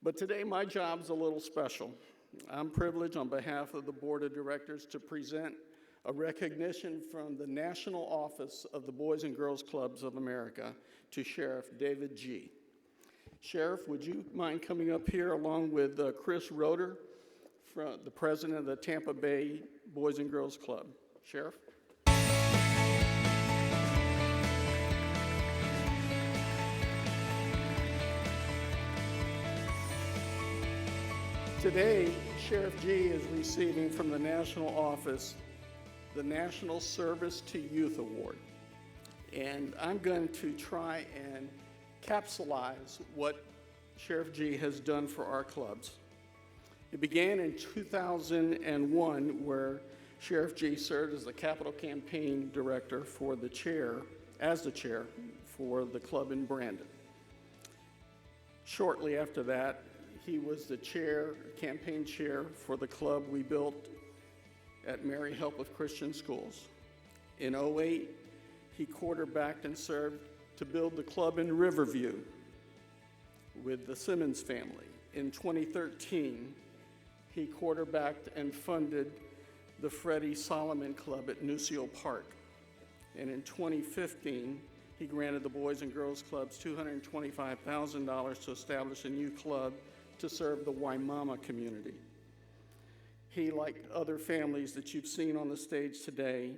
But today, my job's a little special. I'm privileged on behalf of the Board of Directors to present a recognition from the National Office of the Boys and Girls Clubs of America to Sheriff David G. Sheriff, would you mind coming up here along with Chris Roeder, the president of the Tampa Bay Boys and Girls Club? Sheriff? Today, Sheriff G is receiving from the National Office the National Service to Youth Award. And I'm going to try and capsulize what Sheriff G has done for our clubs. It began in 2001, where Sheriff G served as the Capital Campaign Director for the chair, as the chair for the club in Brandon. Shortly after that, he was the campaign chair for the club we built at Mary Help Christian Schools. In 2008, he quarterbacked and served to build the club in Riverview with the Simmons family. In 2013, he quarterbacked and funded the Freddie Solomon Club at Nucio Park. And in 2015, he granted the Boys and Girls Clubs $225,000 to establish a new club to serve the Waimama community. He, like other families that you've seen on the stage today,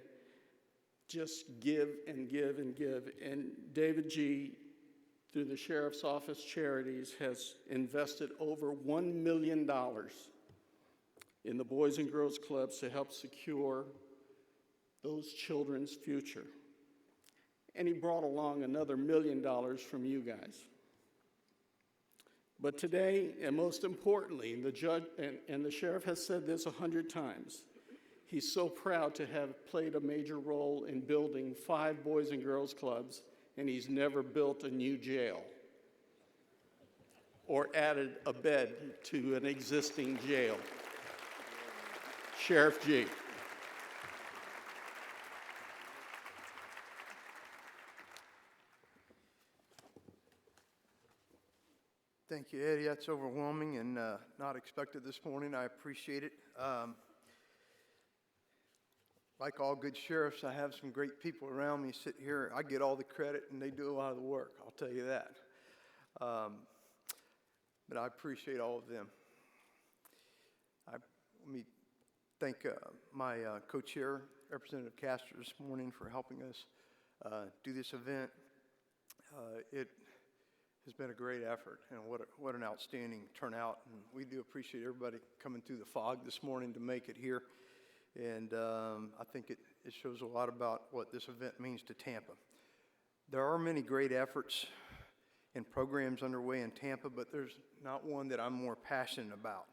just give and give and give. And David G., through the Sheriff's Office Charities, has invested over $1 million in the Boys and Girls Clubs to help secure those children's future. And he brought along another $1 million from you guys. But today, and most importantly, the judge and the sheriff has said this 100 times, he's so proud to have played a major role in building 5 Boys and Girls Clubs, and he's never built a new jail or added a bed to an existing jail. Sheriff G. Thank you, Eddie. That's overwhelming and not expected this morning. I appreciate it. Like all good sheriffs, I have some great people around me sit here. I get all the credit and they do a lot of the work, I'll tell you that. But I appreciate all of them. Let me thank my co-chair, Representative Castor, this morning for helping us do this event. It has been a great effort, and what an outstanding turnout. And we do appreciate everybody coming through the fog this morning to make it here. And I think it shows a lot about what this event means to Tampa. There are many great efforts and programs underway in Tampa, but there's not one that I'm more passionate about.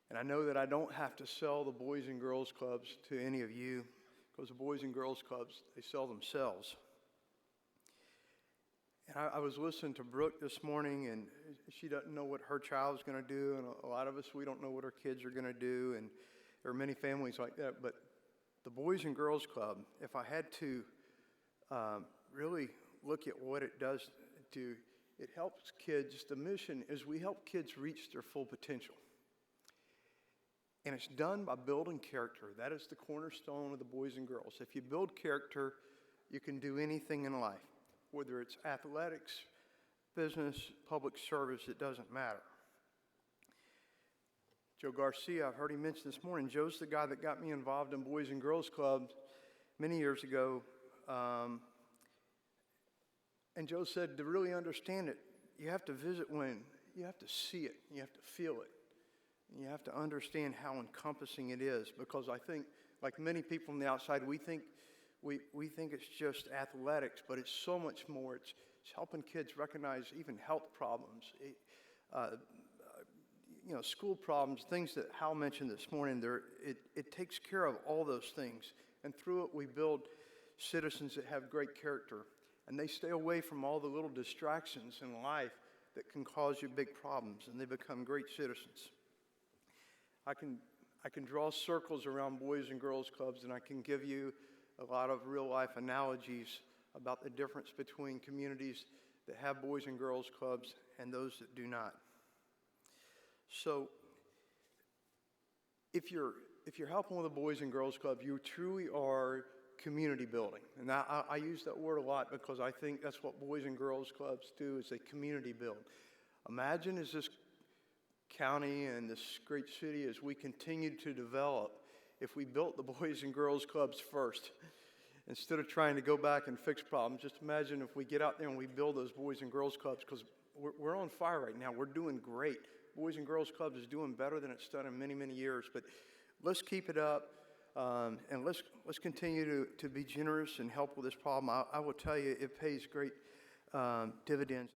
And I know that I don't have to sell the Boys and Girls Clubs to any of you, because the Boys and Girls Clubs, they sell themselves. And I was listening to Brooke this morning, and she doesn't know what her child's going to do, and a lot of us, we don't know what our kids are going to do, and there are many families like that. But the Boys and Girls Club, if I had to really look at what it does, it helps kids. The mission is we help kids reach their full potential. And it's done by building character. That is the cornerstone of the Boys and Girls. If you build character, you can do anything in life. Whether it's athletics, business, public service, it doesn't matter. Joe Garcia, I've heard him mention this morning. Joe's the guy that got me involved in Boys and Girls Clubs many years ago. And Joe said to really understand it, you have to visit when, you have to see it, you have to feel it. And you have to understand how encompassing it is, because I think, like many people on the outside, we think it's just athletics, but it's so much more. It's helping kids recognize even health problems, school problems, things that Hal mentioned this morning. It takes care of all those things. And through it, we build citizens that have great character. And they stay away from all the little distractions in life that can cause you big problems, and they become great citizens. I can draw circles around Boys and Girls Clubs, and I can give you a lot of real-life analogies about the difference between communities that have Boys and Girls Clubs and those that do not. So if you're helping with the Boys and Girls Club, you truly are community building. And I use that word a lot because I think that's what Boys and Girls Clubs do, is they community build. Imagine as this county and this great city, as we continue to develop, if we built the Boys and Girls Clubs first, instead of trying to go back and fix problems. Just imagine if we get out there and we build those Boys and Girls Clubs, because we're on fire right now. We're doing great. Boys and Girls Clubs is doing better than it's done in many, many years. But let's keep it up, and let's continue to be generous and help with this problem. I will tell you, it pays great dividends.